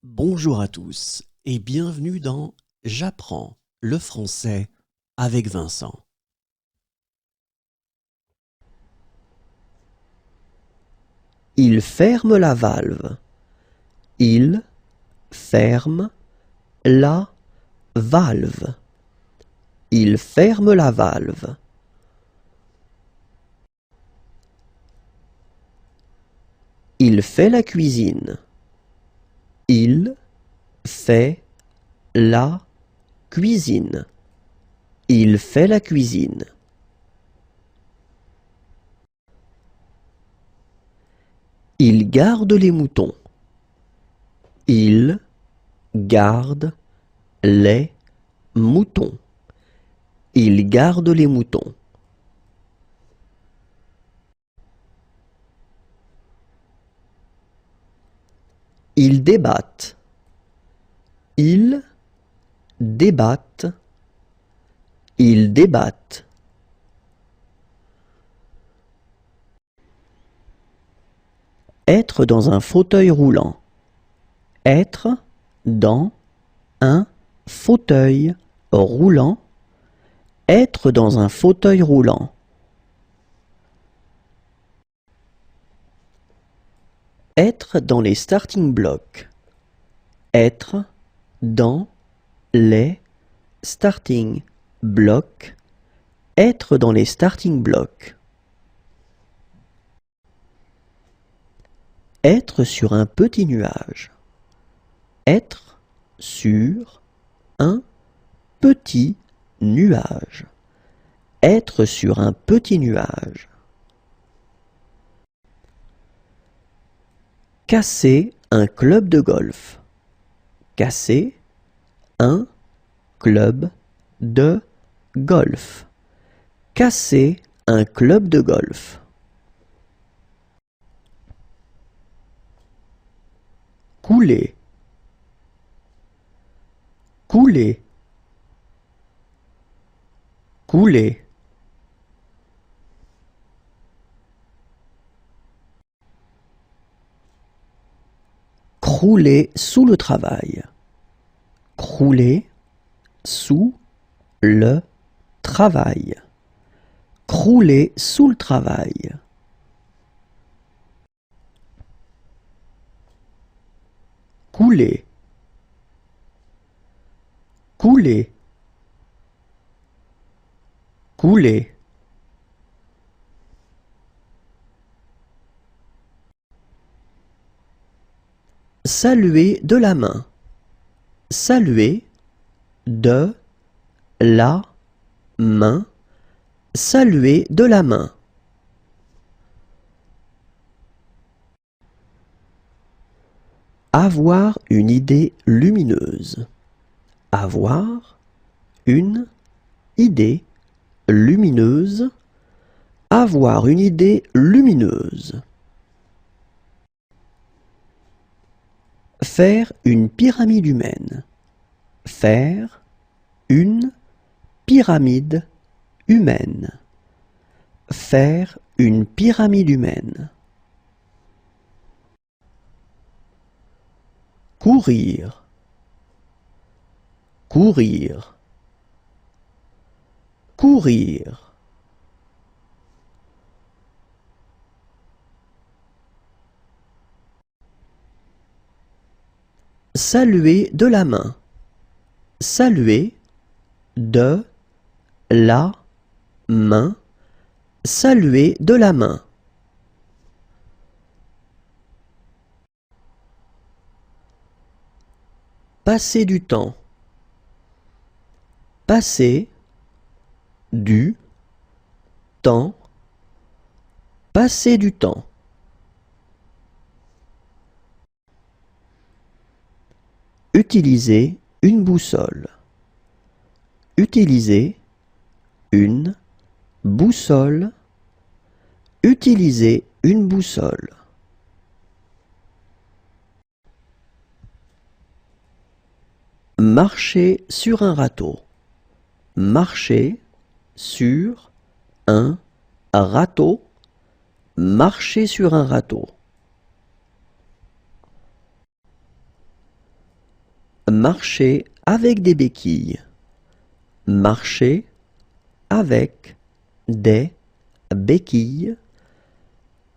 Bonjour à tous et bienvenue dans J'apprends le français avec Vincent. Il ferme la valve. Il ferme la valve. Il ferme la valve. Il fait la cuisine. Il fait la cuisine. Il fait la cuisine. Il garde les moutons. Il garde les moutons. Il garde les moutons. Ils débattent. Ils débattent. Ils débattent. Être dans un fauteuil roulant. Être dans un fauteuil roulant. Être dans un fauteuil roulant. Être dans les starting blocks. Être dans les starting blocks. Être dans les starting blocks. Être sur un petit nuage. Être sur un petit nuage. Être sur un petit nuage. Casser un club de golf. Casser un club de golf. Casser un club de golf. Couler. Couler. Couler. Crouler sous le travail. Crouler sous le travail. Crouler sous le travail. Couler. Couler. Couler. Saluer de la main. Saluer de la main. Saluer de la main. Avoir une idée lumineuse. Avoir une idée lumineuse. Avoir une idée lumineuse. Faire une pyramide humaine. Faire une pyramide humaine. Faire une pyramide humaine. Courir. Courir. Courir. Saluer de la main. Saluer de la main. Saluer de la main. Passer du temps. Passer du temps. Passer du temps. Utiliser une boussole. Utiliser une boussole. Utiliser une boussole. Marcher sur un râteau. Marcher sur un râteau. Marcher sur un râteau. Marcher avec des béquilles. Marcher avec des béquilles.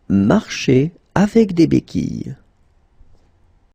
Marcher avec des béquilles.